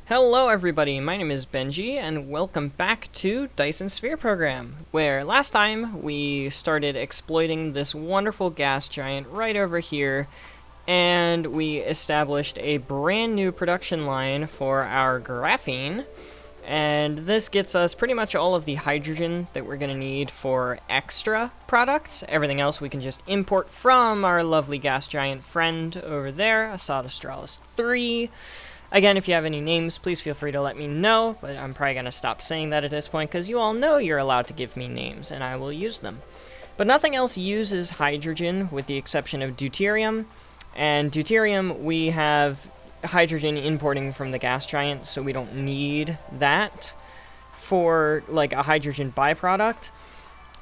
Hello everybody, my name is Benji, and welcome back to Dyson Sphere Program, where last time we started exploiting this wonderful gas giant right over here, and we established a brand new production line for our graphene, and this gets us pretty much all of the hydrogen that we're going to need for extra products. Everything else we can just import from our lovely gas giant friend over there, Assad Australis 3. Again, if you have any names, please feel free to let me know, but I'm probably going to stop saying that at this point because you all know you're allowed to give me names, and I will use them. But nothing else uses hydrogen with the exception of deuterium, and deuterium we have hydrogen importing from the gas giant, so we don't need that for like a hydrogen byproduct.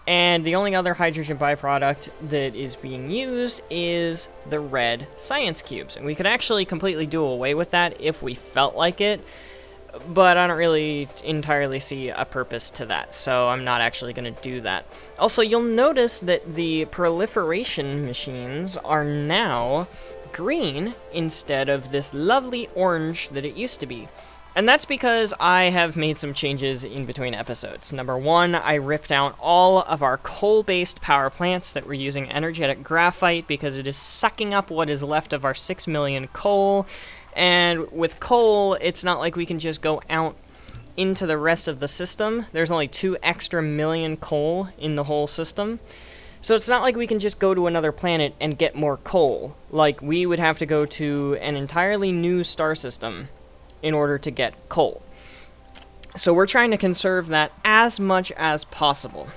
And the only other hydrogen byproduct that is being used is the red science cubes. And we could actually completely do away with that if we felt like it, but I don't really entirely see a purpose to that, so I'm not actually going to do that. Also, you'll notice that the proliferation machines are now green instead of this lovely orange that it used to be. And that's because I have made some changes in between episodes. Number one, I ripped out all of our coal-based power plants that were using energetic graphite because it is sucking up what is left of our 6 million coal. And with coal, it's not like we can just go out into the rest of the system. There's only 2 extra million coal in the whole system. So it's not like we can just go to another planet and get more coal. Like, we would have to go to an entirely new star system in order to get coal. So we're trying to conserve that as much as possible.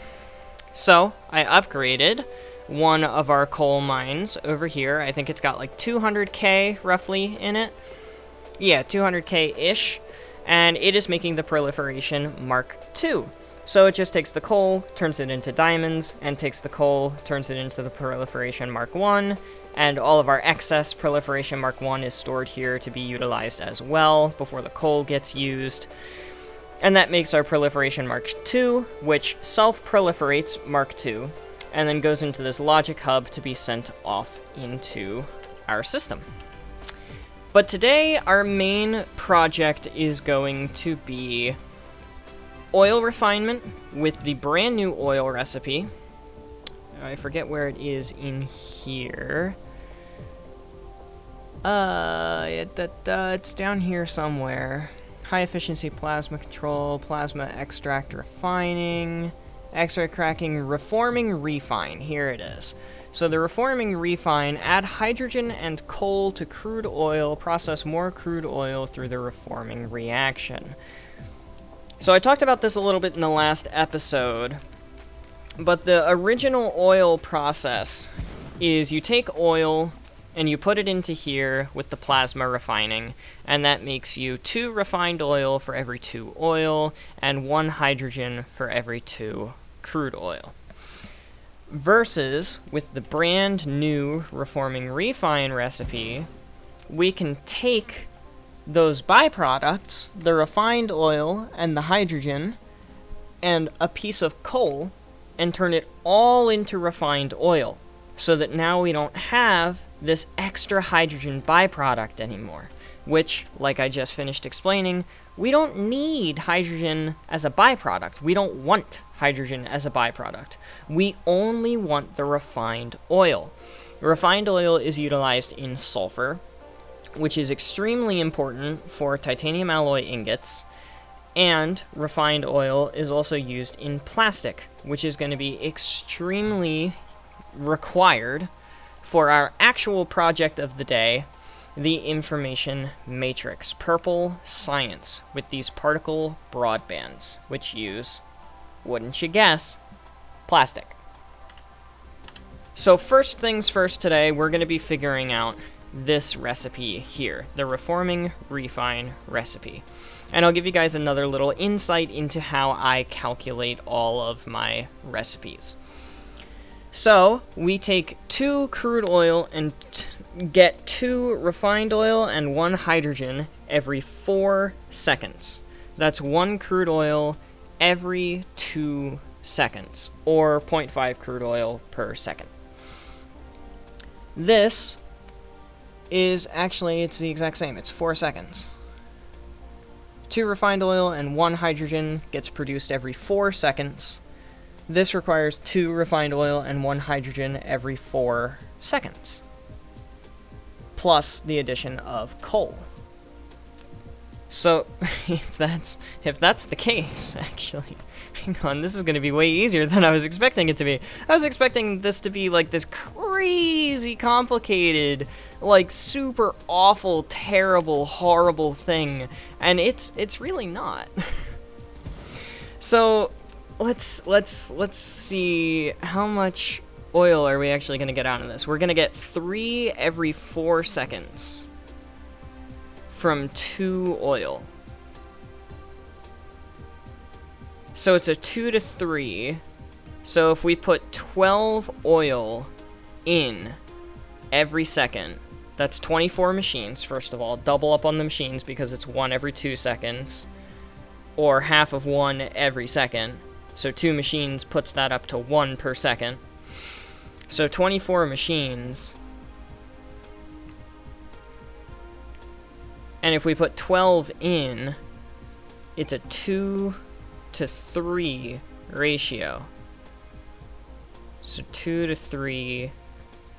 So I upgraded one of our coal mines over here. I think it's got like 200k roughly in it. Yeah, 200k-ish. And it is making the proliferation Mark II. So it just takes the coal, turns it into diamonds, and takes the coal, turns it into the proliferation Mark I, and all of our excess proliferation Mark I is stored here to be utilized as well before the coal gets used. And that makes our proliferation Mark II, which self-proliferates Mark II, and then goes into this logic hub to be sent off into our system. But today, our main project is going to be oil refinement with the brand new oil recipe. I forget where it is in here. It's down here somewhere. High efficiency plasma control, plasma extract refining, extract cracking, reforming refine. Here it is. So the reforming refine, add hydrogen and coal to crude oil, process more crude oil through the reforming reaction. So I talked about this a little bit in the last episode, but the original oil process is you take oil and you put it into here with the plasma refining, and that makes you 2 refined oil for every 2 oil, and 1 hydrogen for every 2 crude oil. Versus, with the brand new reforming refine recipe, we can take those byproducts, the refined oil and the hydrogen, and a piece of coal, and turn it all into refined oil, so that now we don't have this extra hydrogen byproduct anymore, which, like I just finished explaining, we don't need hydrogen as a byproduct. We don't want hydrogen as a byproduct. We only want the refined oil. Refined oil is utilized in sulfur, which is extremely important for titanium alloy ingots, and refined oil is also used in plastic, which is going to be extremely required for our actual project of the day, the information matrix, purple science, with these particle broadbands, which use, wouldn't you guess, plastic. So first things first today, we're going to be figuring out this recipe here, the reforming refine recipe. And I'll give you guys another little insight into how I calculate all of my recipes. So, we take 2 crude oil and get 2 refined oil and 1 hydrogen every 4 seconds. That's 1 crude oil every 2 seconds, or 0.5 crude oil per second. This is actually, it's the exact same. It's 4 seconds. 2 refined oil and 1 hydrogen gets produced every 4 seconds. This requires 2 refined oil and 1 hydrogen every 4 seconds, plus the addition of coal. So, if that's the case, actually, hang on, this is going to be way easier than I was expecting it to be. I was expecting this to be like this crazy complicated, like super awful, terrible, horrible thing, and it's really not. So, let's see how much oil are we actually going to get out of this. We're going to get 3 every 4 seconds. From 2 oil. So it's a 2 to 3. So if we put 12 oil in every second, that's 24 machines, first of all. Double up on the machines because it's 1 every 2 seconds. Or half of 1 every second. So 2 machines puts that up to 1 per second. So 24 machines. And if we put 12 in, it's a 2 to 3 ratio. So 2 to 3,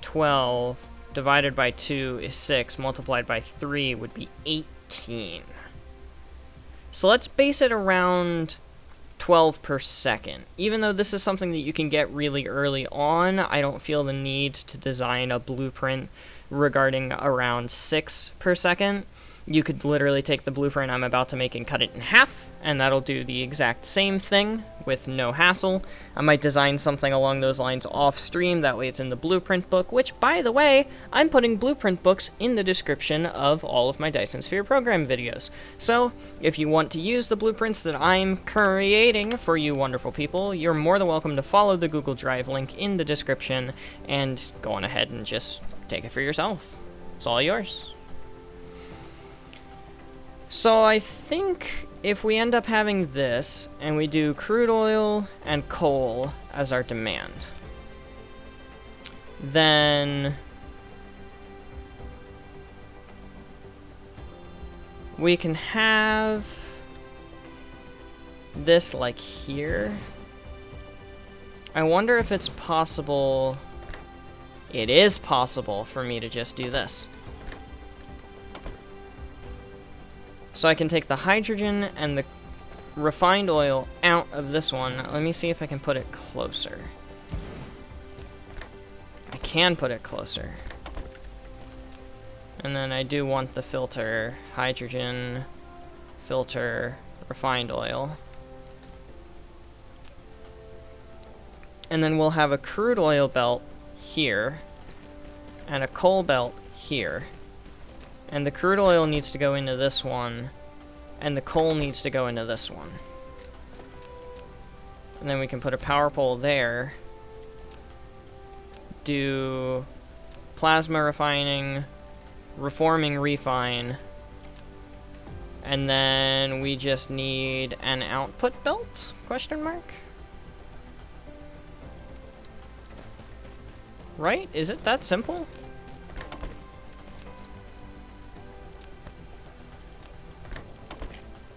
12 divided by 2 is 6, multiplied by 3 would be 18. So let's base it around 12 per second. Even though this is something that you can get really early on, I don't feel the need to design a blueprint regarding around 6 per second. You could literally take the blueprint I'm about to make and cut it in half, and that'll do the exact same thing with no hassle. I might design something along those lines off stream, that way it's in the blueprint book, which, by the way, I'm putting blueprint books in the description of all of my Dyson Sphere program videos. So, if you want to use the blueprints that I'm creating for you wonderful people, you're more than welcome to follow the Google Drive link in the description and go on ahead and just take it for yourself. It's all yours. So I think if we end up having this, and we do crude oil and coal as our demand, then we can have this like here. I wonder if it's possible. It is possible for me to just do this. So I can take the hydrogen and the refined oil out of this one. Let me see if I can put it closer. I can put it closer. And then I do want the filter, hydrogen, filter, refined oil. And then we'll have a crude oil belt here, and a coal belt here. And the crude oil needs to go into this one, and the coal needs to go into this one. And then we can put a power pole there, do plasma refining, reforming refine, and then we just need an output belt, question mark? Right? Is it that simple?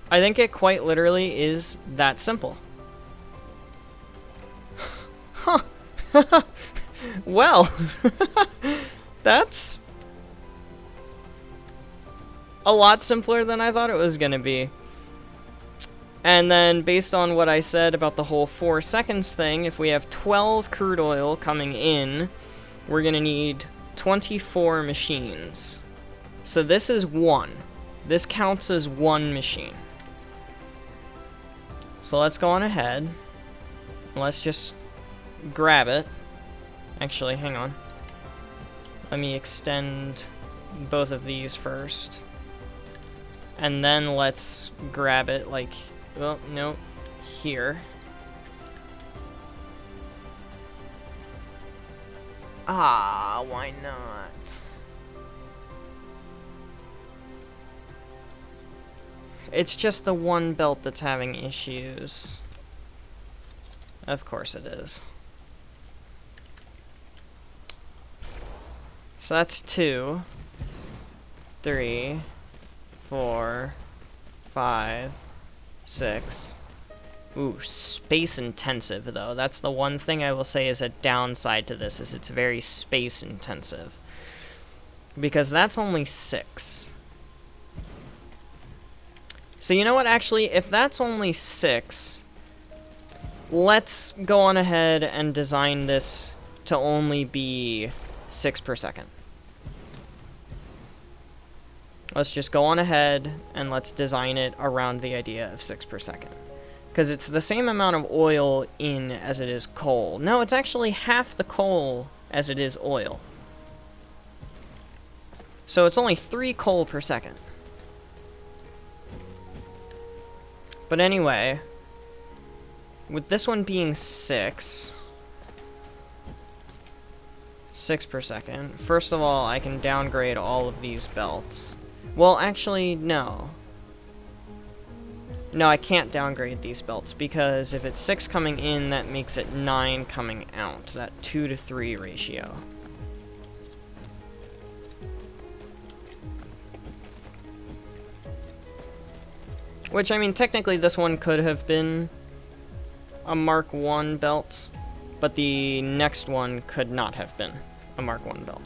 I think it quite literally is that simple. Huh. Well, that's a lot simpler than I thought it was gonna be. And then, based on what I said about the whole 4 seconds thing, if we have 12 crude oil coming in, we're gonna need 24 machines. So this is 1. This counts as 1 machine. So let's go on ahead. Let's just grab it. Actually, hang on. Let me extend both of these first. And then let's grab it like, well, no, here. Ah, why not? It's just the one belt that's having issues. Of course it is. So that's 2, 3, 4, 5, 6. Ooh, space intensive though. That's the one thing I will say is a downside to this, is it's very space intensive. Because that's only 6. So you know what, actually, if that's only 6, let's go on ahead and design this to only be 6 per second. Let's just go on ahead and let's design it around the idea of 6 per second. Because it's the same amount of oil in as it is coal. No, it's actually half the coal as it is oil. So it's only 3 coal per second. But anyway, with this one being 6 per second, first of all, I can downgrade all of these belts. Well, actually, no. No, I can't downgrade these belts, because if it's 6 coming in, that makes it 9 coming out. That 2 to 3 ratio. Which, I mean, technically this one could have been a Mark 1 belt, but the next one could not have been a Mark 1 belt.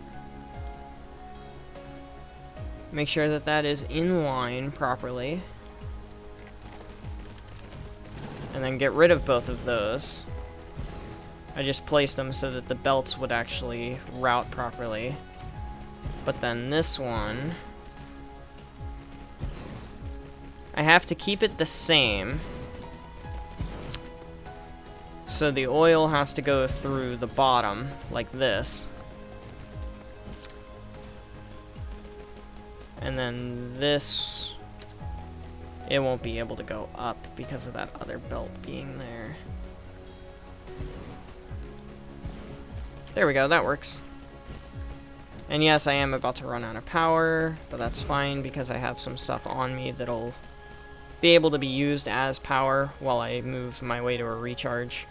Make sure that that is in line properly. And then get rid of both of those. I just placed them so that the belts would actually route properly. But then this one, I have to keep it the same. So the oil has to go through the bottom, like this. And then this, it won't be able to go up because of that other belt being there. There we go, that works. And yes, I am about to run out of power, but that's fine because I have some stuff on me that'll be able to be used as power while I move my way to a recharge.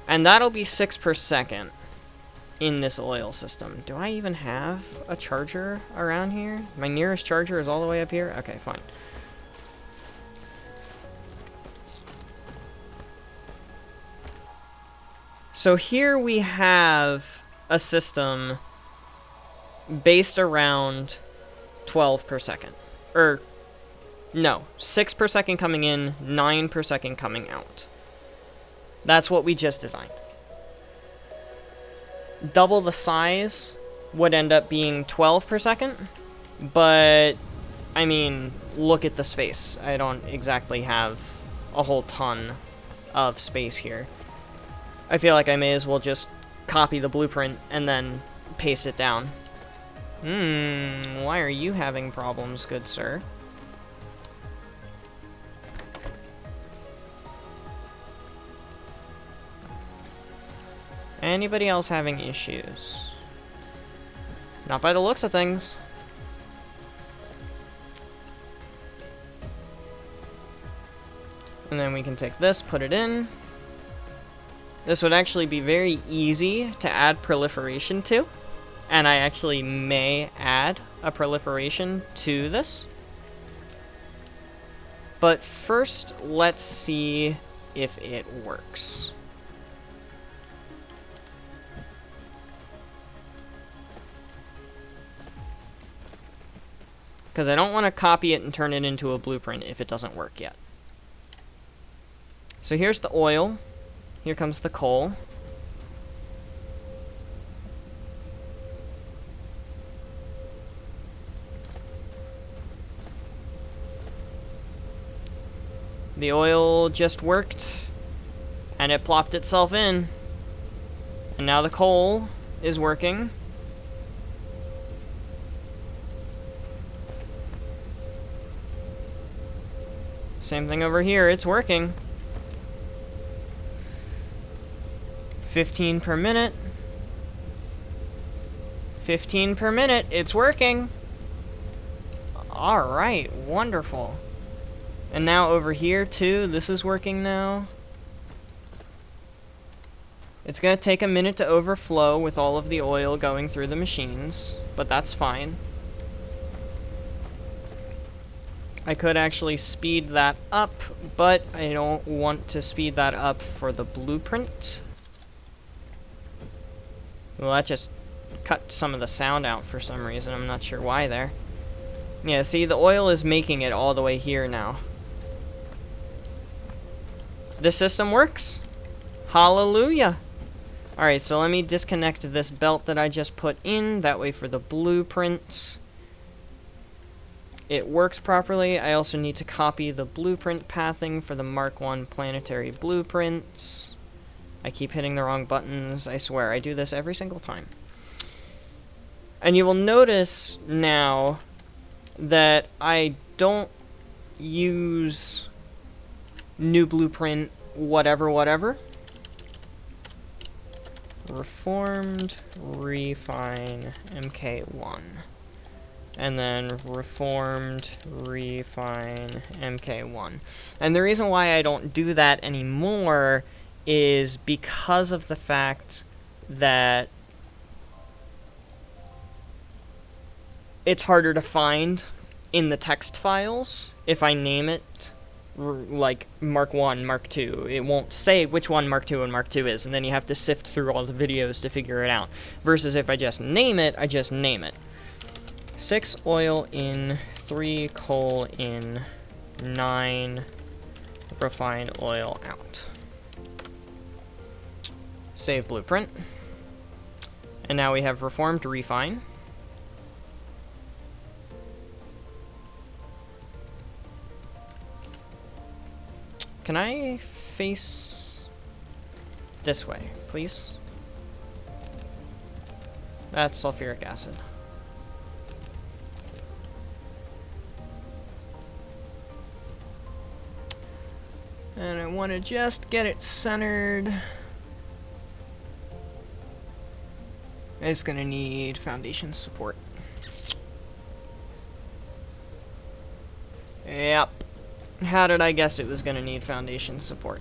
And that'll be 6 per second in this oil system. Do I even have a charger around here? My nearest charger is all the way up here? Okay, fine. So here we have a system based around 12 per second. Or, no, 6 per second coming in, 9 per second coming out. That's what we just designed. Double the size would end up being 12 per second, but, I mean, look at the space. I don't exactly have a whole ton of space here. I feel like I may as well just copy the blueprint and then paste it down. Why are you having problems, good sir? Anybody else having issues? Not by the looks of things. And then we can take this, put it in. This would actually be very easy to add proliferation to. And I actually may add a proliferation to this. But first, let's see if it works. Because I don't want to copy it and turn it into a blueprint if it doesn't work yet. So here's the oil. Here comes the coal. The oil just worked, and it plopped itself in. And now the coal is working. Same thing over here, it's working. 15 per minute. 15 per minute, it's working. Alright, wonderful. And now over here too, this is working now. It's gonna take a minute to overflow with all of the oil going through the machines, but that's fine. I could actually speed that up, but I don't want to speed that up for the blueprint. Well, that just cut some of the sound out for some reason. I'm not sure why there. Yeah, see, the oil is making it all the way here now. This system works. Hallelujah. Alright, so let me disconnect this belt that I just put in. That way for the blueprint, it works properly. I also need to copy the blueprint pathing for the Mark I planetary blueprints. I keep hitting the wrong buttons. I swear, I do this every single time. And you will notice now that I don't use new blueprint whatever. Reformed, refine, MK1. And then reformed, refine, MK1. And the reason why I don't do that anymore is because of the fact that it's harder to find in the text files if I name it like Mark 1, Mark 2. It won't say which one Mark 2 and Mark 2 is, and then you have to sift through all the videos to figure it out. Versus if I just name it, I just name it. 6 oil in, 3 coal in, 9 refined oil out. Save blueprint. And now we have reformed refine. Can I face this way, please? That's sulfuric acid. And I want to just get it centered. It's gonna need foundation support. Yep. How did I guess it was gonna need foundation support?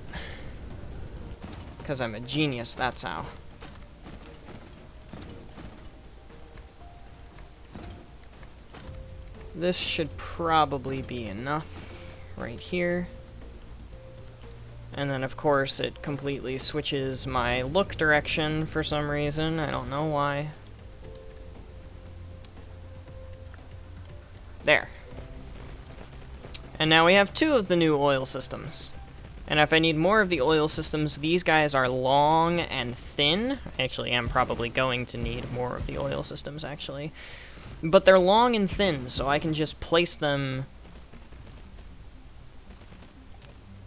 Because I'm a genius, that's how. This should probably be enough right here. And then, of course, it completely switches my look direction for some reason. I don't know why. There. And now we have 2 of the new oil systems. And if I need more of the oil systems, these guys are long and thin. I actually am probably going to need more of the oil systems, actually. But they're long and thin, so I can just place them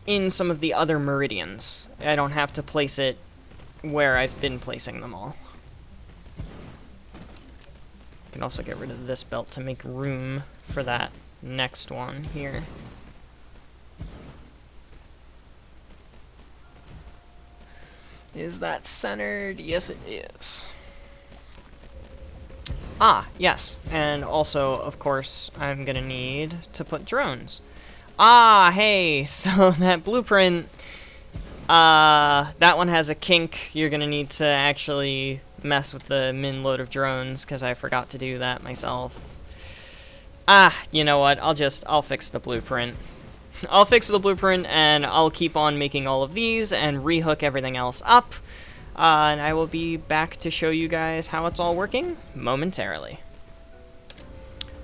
in some of the other meridians. I don't have to place it where I've been placing them all. I can also get rid of this belt to make room for that next one here. Is that centered? Yes, it is. Ah, yes. And also, of course, I'm gonna need to put drones. Ah, hey, so that blueprint, that one has a kink. You're gonna need to actually mess with the min load of drones, because I forgot to do that myself. Ah, you know what, I'll fix the blueprint. I'll fix the blueprint, and I'll keep on making all of these, and rehook everything else up. And I will be back to show you guys how it's all working momentarily.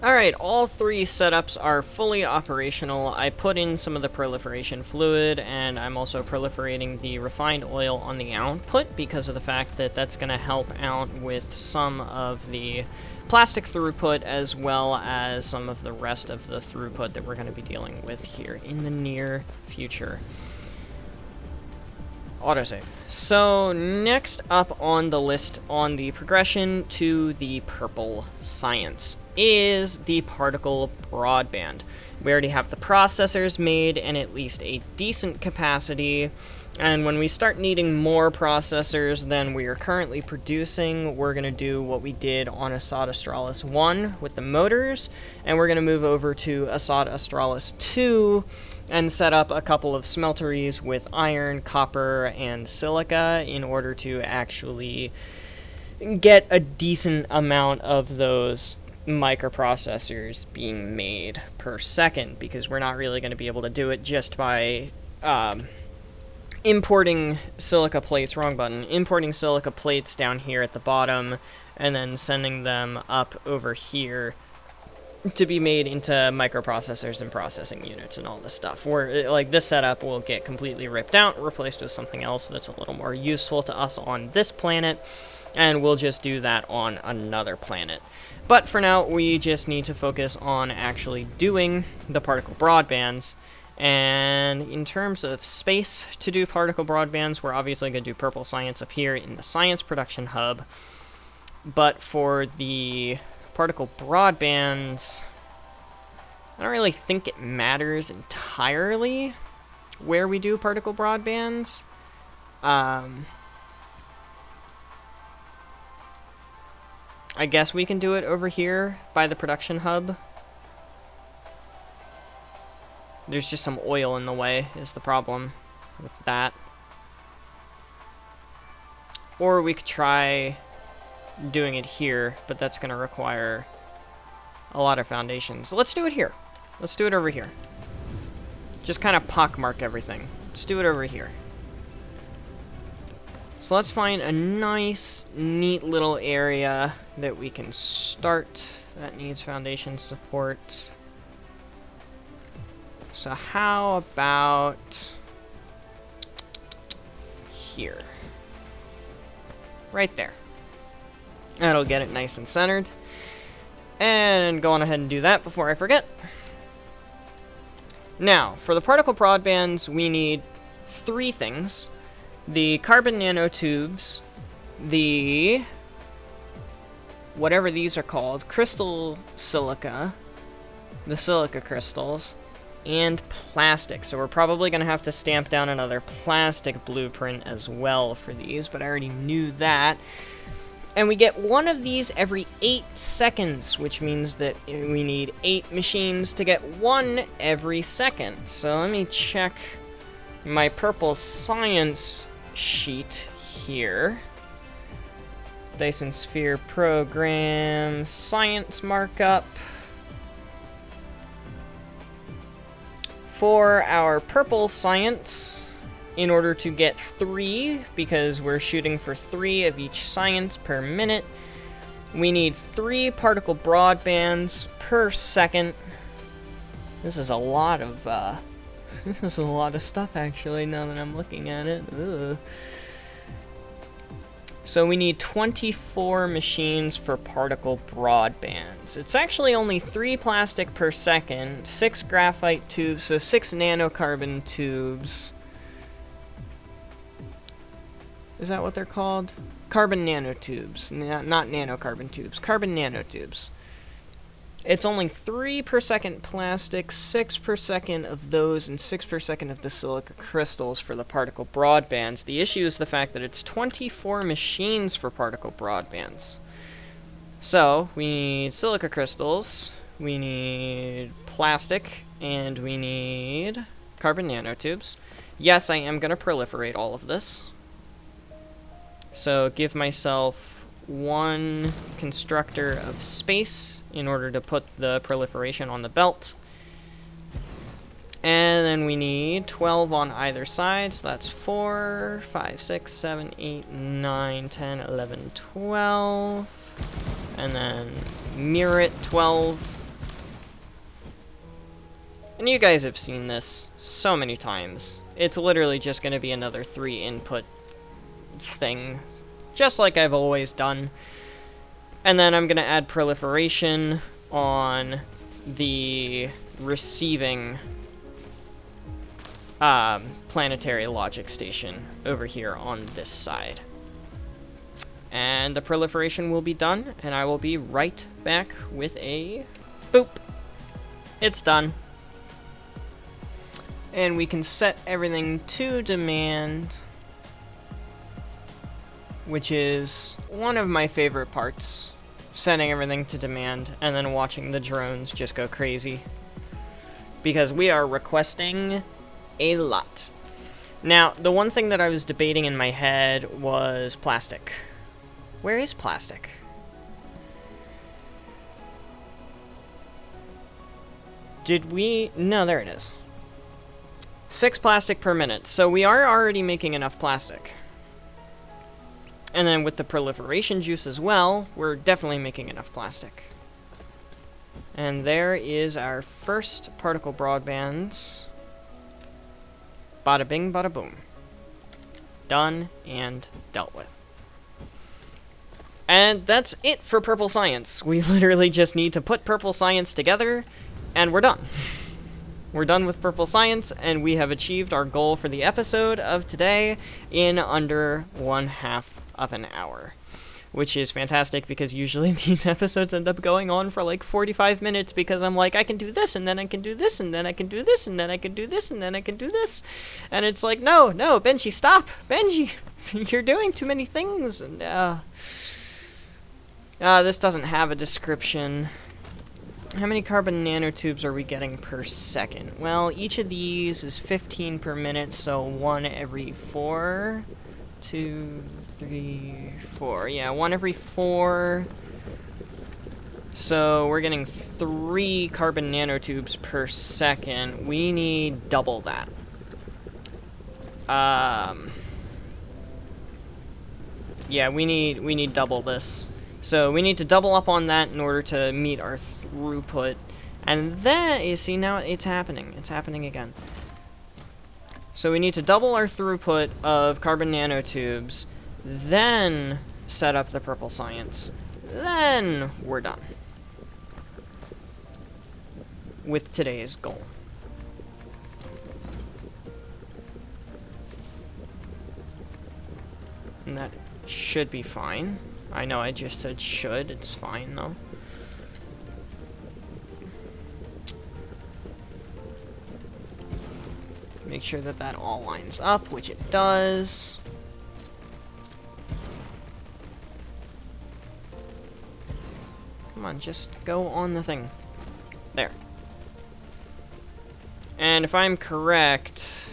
Alright, all 3 setups are fully operational. I put in some of the proliferation fluid, and I'm also proliferating the refined oil on the output because of the fact that that's going to help out with some of the plastic throughput as well as some of the rest of the throughput that we're going to be dealing with here in the near future. Autosave. So next up on the list on the progression to the purple science is the particle broadband. We already have the processors made and at least a decent capacity, and when we start needing more processors than we are currently producing, we're going to do what we did on Assad Australis 1 with the motors, and we're going to move over to Assad Australis 2 and set up a couple of smelteries with iron, copper, and silica in order to actually get a decent amount of those microprocessors being made per second, because we're not really going to be able to do it just by importing silica plates, importing silica plates down here at the bottom, and then sending them up over here to be made into microprocessors and processing units and all this stuff. Where, like, this setup will get completely ripped out, replaced with something else that's a little more useful to us on this planet, and we'll just do that on another planet. But for now, we just need to focus on actually doing the particle broadbands. And in terms of space to do particle broadbands, we're obviously going to do purple science up here in the science production hub. But for the particle broadbands, I don't really think it matters entirely where we do particle broadbands. I guess we can do it over here by the production hub. There's just some oil in the way is the problem with that. Or we could try doing it here, but that's going to require a lot of foundations. So let's do it here. Let's do it over here. Just kind of pockmark everything. Let's do it over here. So let's find a nice, neat little area that we can start that needs foundation support. So how about here? Right there. That'll get it nice and centered. And go on ahead and do that before I forget. Now, for the particle broadbands, we need 3 things. The carbon nanotubes, the whatever these are called, crystal silica, the silica crystals, and plastic. So we're probably going to have to stamp down another plastic blueprint as well for these, but I already knew that. And we get one of these every 8 seconds, which means that we need 8 machines to get one every second. So let me check my purple science sheet here. Dyson Sphere program, science markup. For our purple science, in order to get 3, because we're shooting for 3 of each science per minute, we need 3 particle broadbands per second. This is a lot of this is a lot of stuff, actually, now that I'm looking at it. Ugh. So we need 24 machines for particle broadbands. It's actually only 3 plastic per second, 6 graphite tubes, so 6 nanocarbon tubes. Is that what they're called? Carbon nanotubes, not nanocarbon tubes, carbon nanotubes. It's only 3 per second plastic, 6 per second of those, and 6 per second of the silica crystals for the particle broadbands. The issue is the fact that it's 24 machines for particle broadbands. So, we need silica crystals, we need plastic, and we need carbon nanotubes. Yes, I am going to proliferate all of this. So, give myself 1 constructor of space in order to put the proliferation on the belt. And then we need 12 on either side, so that's 4, 5, 6, 7, 8, 9, 10, 11, 12. And then mirror it 12. And you guys have seen this so many times. It's literally just going to be another 3 input thing, just like I've always done. And then I'm going to add proliferation on the receiving planetary logic station over here on this side. And the proliferation will be done, and I will be right back with a boop. It's done. And we can set everything to demand, which is one of my favorite parts. Setting everything to demand, and then watching the drones just go crazy. Because we are requesting a lot. Now, the one thing that I was debating in my head was plastic. Where is plastic? Did we... No, there it is. 6 plastic per minute. So we are already making enough plastic. And then with the proliferation juice as well, we're definitely making enough plastic. And there is our first particle broadbands. Bada bing, bada boom. Done and dealt with. And that's it for Purple Science. We literally just need to put Purple Science together, and we're done. We're done with Purple Science, and we have achieved our goal for the episode of today in under 1/2 of an hour. Which is fantastic, because usually these episodes end up going on for like 45 minutes, because I'm like, I can do this, and then I can do this, and then I can do this, and then I can do this, and then I can do this. And it's like, no, Benji, stop! Benji! You're doing too many things! And, this doesn't have a description. How many carbon nanotubes are we getting per second? Well, each of these is 15 per minute, so 1 every 4. 2, 3, 4. Yeah, 1 every 4. So we're getting 3 carbon nanotubes per second. We need double that. Yeah, we need double this. So we need to double up on that in order to meet our throughput. And then, you see, now it's happening. It's happening again. So we need to double our throughput of carbon nanotubes, then set up the Purple Science. Then we're done with today's goal. And that should be fine. I know I just said should, it's fine though. Make sure that that all lines up, which it does. Come on, just go on the thing. There. And if I'm correct...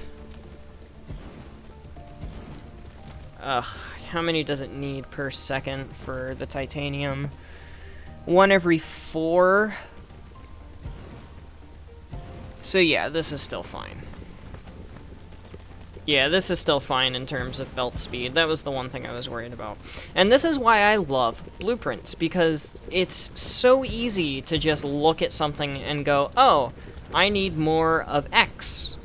how many does it need per second for the titanium? 1 every 4. So yeah, this is still fine. Yeah, this is still fine in terms of belt speed. That was the one thing I was worried about. And this is why I love blueprints, because it's so easy to just look at something and go, oh, I need more of X.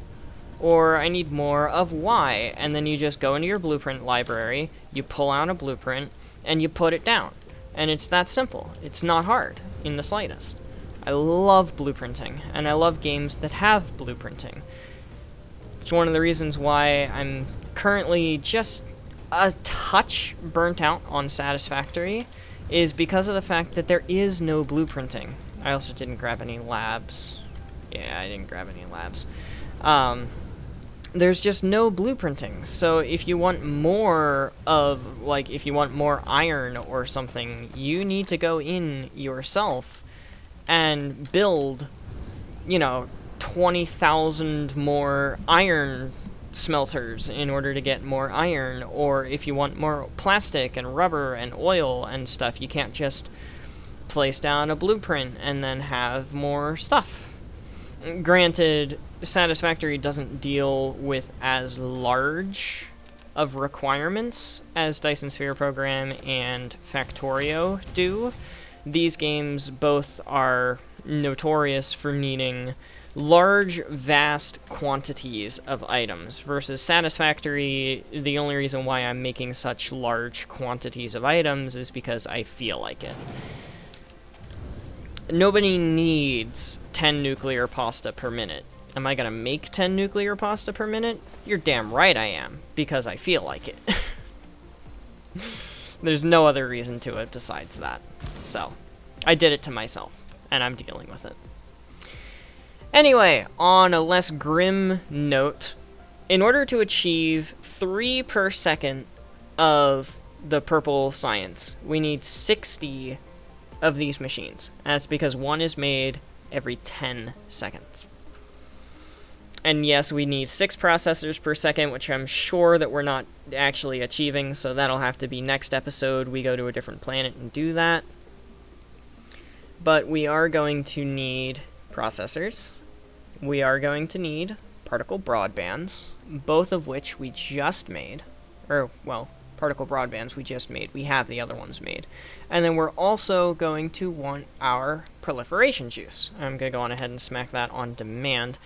Or I need more of Y, and then you just go into your blueprint library, you pull out a blueprint, and you put it down. And it's that simple. It's not hard in the slightest. I love blueprinting, and I love games that have blueprinting. It's one of the reasons why I'm currently just a touch burnt out on Satisfactory, is because of the fact that there is no blueprinting. I also didn't grab any labs. Yeah, I didn't grab any labs. There's just no blueprinting. So if you want more of, like, if you want more iron or something, you need to go in yourself and build, you know, 20,000 more iron smelters in order to get more iron. Or if you want more plastic and rubber and oil and stuff, you can't just place down a blueprint and then have more stuff. Granted, Satisfactory doesn't deal with as large of requirements as Dyson Sphere Program and Factorio do. These games both are notorious for needing large, vast quantities of items, versus Satisfactory, the only reason why I'm making such large quantities of items is because I feel like it. Nobody needs 10 nuclear pasta per minute. Am I gonna make 10 nuclear pasta per minute? You're damn right I am, because I feel like it. There's no other reason to it besides that. So, I did it to myself, and I'm dealing with it. Anyway, on a less grim note, in order to achieve 3 per second of the Purple Science, we need 60 of these machines. And that's because one is made every 10 seconds. And yes, we need 6 processors per second, which I'm sure that we're not actually achieving, so that'll have to be next episode. We go to a different planet and do that. But we are going to need processors, we are going to need particle broadbands, both of which we just made. Or, well, particle broadbands we just made. We have the other ones made. And then we're also going to want our proliferation juice. I'm going to go on ahead and smack that on demand.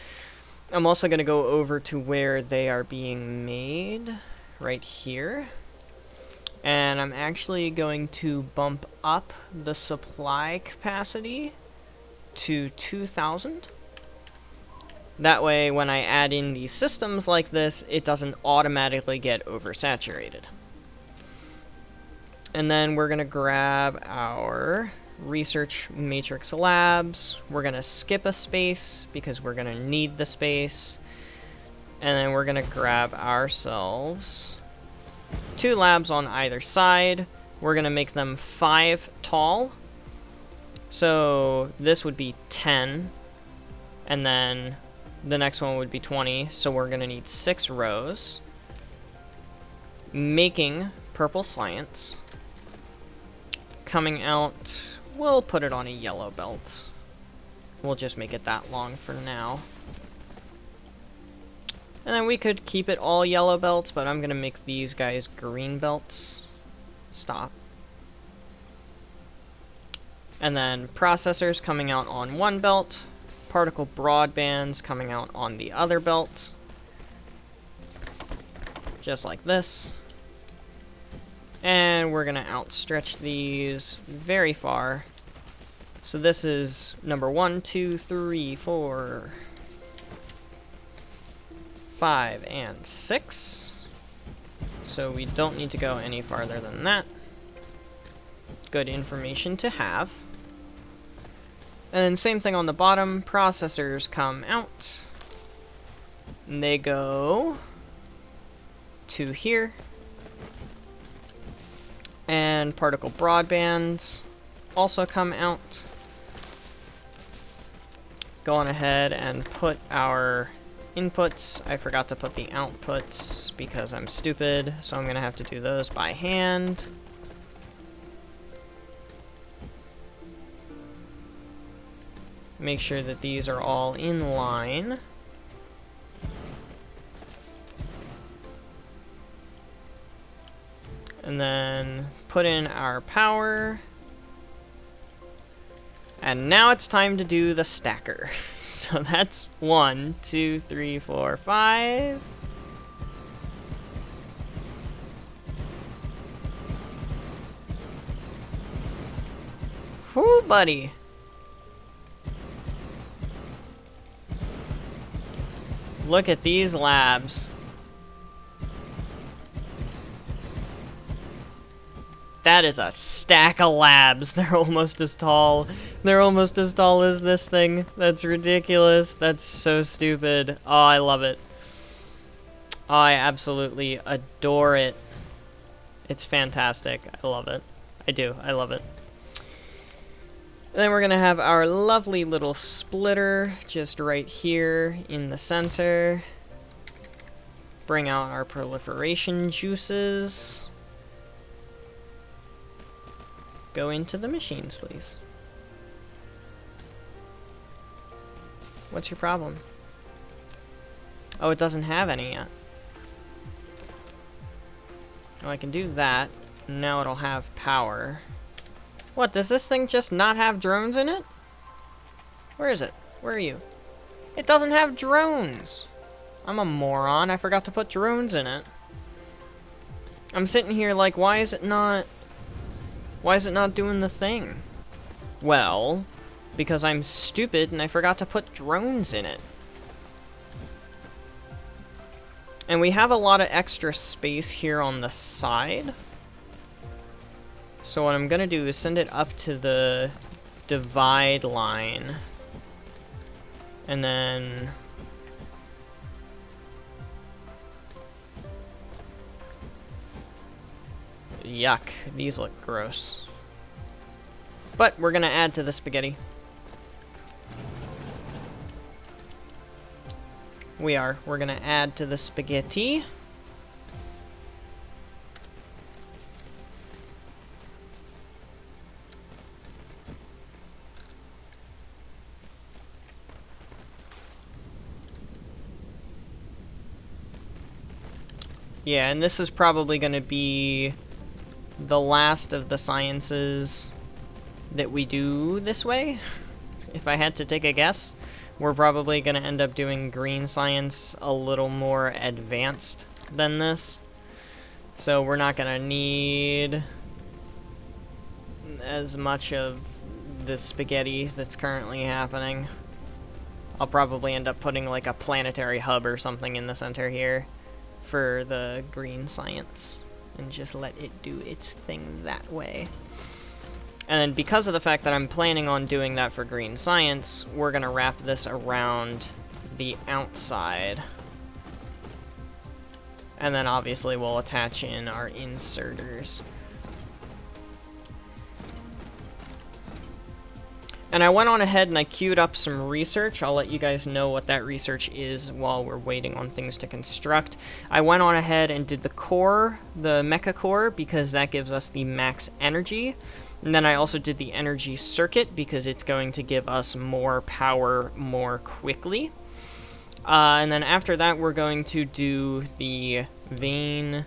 I'm also going to go over to where they are being made, right here. And I'm actually going to bump up the supply capacity to 2,000. That way, when I add in these systems like this, it doesn't automatically get oversaturated. And then we're going to grab our research matrix labs. We're going to skip a space because we're going to need the space. And then we're going to grab ourselves 2 labs on either side. We're going to make them 5 tall. So this would be 10. And then the next one would be 20. So we're going to need 6 rows. Making purple science. Coming out, we'll put it on a yellow belt. We'll just make it that long for now. And then we could keep it all yellow belts, but I'm going to make these guys green belts. Stop. And then processors coming out on one belt. Particle broadbands coming out on the other belt. Just like this. And we're going to outstretch these very far. So this is number 1, 2, 3, 4, 5, and 6. So we don't need to go any farther than that. Good information to have. And then same thing on the bottom. Processors come out. And they go to here. And particle broadbands also come out. Go on ahead and put our inputs. I forgot to put the outputs because I'm stupid, so I'm going to have to do those by hand. Make sure that these are all in line. And then put in our power. And now it's time to do the stacker. So that's 1, 2, 3, 4, 5. Whoo, buddy. Look at these labs. That is a stack of labs. They're almost as tall. They're almost as tall as this thing. That's ridiculous. That's so stupid. Oh, I love it. Oh, I absolutely adore it. It's fantastic. I love it. I do. I love it. Then we're going to have our lovely little splitter just right here in the center. Bring out our proliferation juices. Go into the machines, please. What's your problem? Oh, it doesn't have any yet. Oh, I can do that. Now it'll have power. What, does this thing just not have drones in it? Where is it? Where are you? It doesn't have drones! I'm a moron. I forgot to put drones in it. I'm sitting here like, why is it not doing the thing? Well, because I'm stupid and I forgot to put drones in it. And we have a lot of extra space here on the side. So what I'm gonna do is send it up to the divide line. And then yuck, these look gross. But we're gonna add to the spaghetti. We're gonna add to the spaghetti. Yeah, and this is probably going to be the last of the sciences that we do this way. If I had to take a guess, we're probably going to end up doing green science a little more advanced than this. So we're not going to need as much of the spaghetti that's currently happening. I'll probably end up putting like a planetary hub or something in the center here for the green science and just let it do its thing that way. And then because of the fact that I'm planning on doing that for green science, we're going to wrap this around the outside. And then obviously we'll attach in our inserters. And I went on ahead and I queued up some research. I'll let you guys know what that research is while we're waiting on things to construct. I went on ahead and did the core, the mecha core, because that gives us the max energy. And then I also did the energy circuit because it's going to give us more power more quickly. And then after that, we're going to do the vein,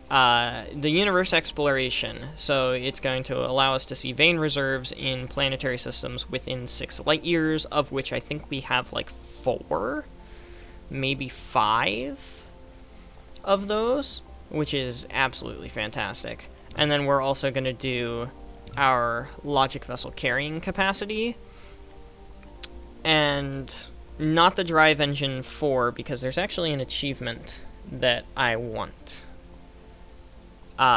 the universe exploration. So it's going to allow us to see vein reserves in planetary systems within 6 light years, of which I think we have like 4, maybe 5 of those, which is absolutely fantastic. And then we're also going to do our logic vessel carrying capacity, and not the drive engine 4, because there's actually an achievement that I want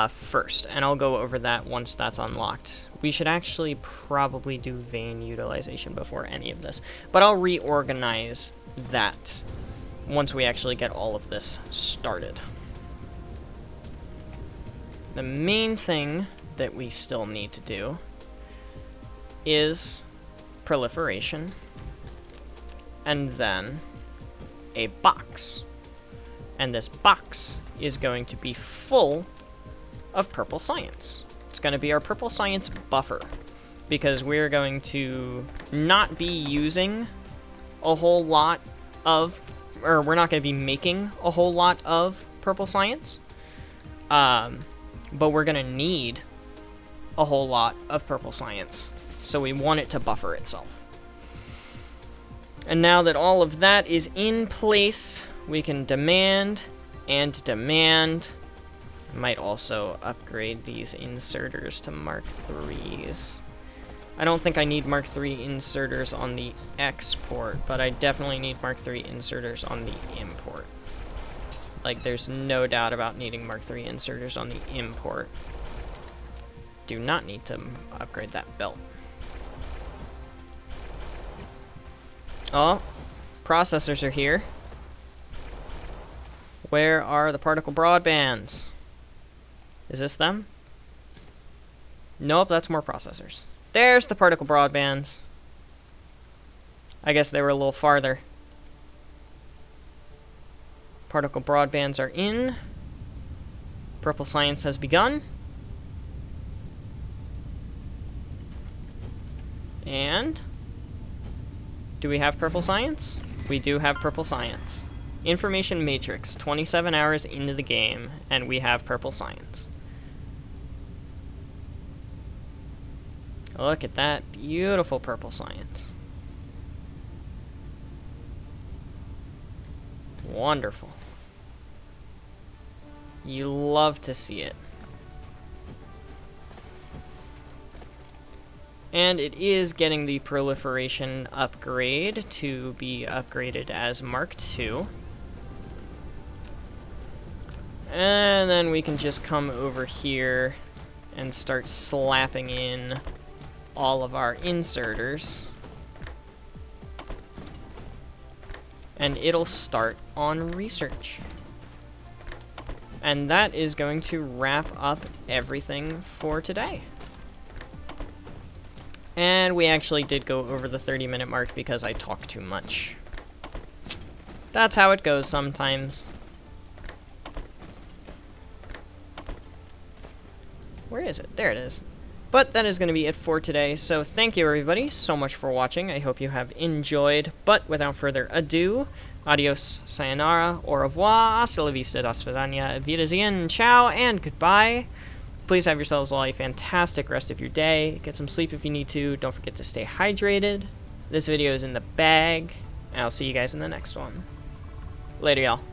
first, and I'll go over that once that's unlocked. We should actually probably do vein utilization before any of this, but I'll reorganize that once we actually get all of this started. The main thing that we still need to do is proliferation, and then a box. And this box is going to be full of purple science. It's going to be our purple science buffer, because we're going to not be using a whole lot of, or we're not going to be making a whole lot of purple science, but we're going to need a whole lot of purple science, so we want it to buffer itself. And now that all of that is in place, we can demand and demand. I might also upgrade these inserters to Mark IIIs. I don't think I need Mark III inserters on the export, but I definitely need Mark III inserters on the import. Like, there's no doubt about needing Mark III inserters on the import. Do not need to upgrade that belt. Oh, processors are here. Where are the particle broadbands? Is this them? Nope, that's more processors. There's the particle broadbands. I guess they were a little farther. Particle broadbands are in. Purple science has begun. And do we have purple science? We do have purple science. Information matrix, 27 hours into the game, and we have purple science. Look at that beautiful purple science. Wonderful. You love to see it. And it is getting the proliferation upgrade to be upgraded as Mark II. And then we can just come over here and start slapping in all of our inserters. And it'll start on research. And that is going to wrap up everything for today. And we actually did go over the 30-minute mark because I talk too much. That's how it goes sometimes. Where is it? There it is. But that is going to be it for today, so thank you everybody so much for watching. I hope you have enjoyed, but without further ado, adios, sayonara, au revoir, hasta la vista, das vidania, wiedersehen, ciao, and goodbye. Please have yourselves all a fantastic rest of your day. Get some sleep if you need to. Don't forget to stay hydrated. This video is in the bag, and I'll see you guys in the next one. Later, y'all.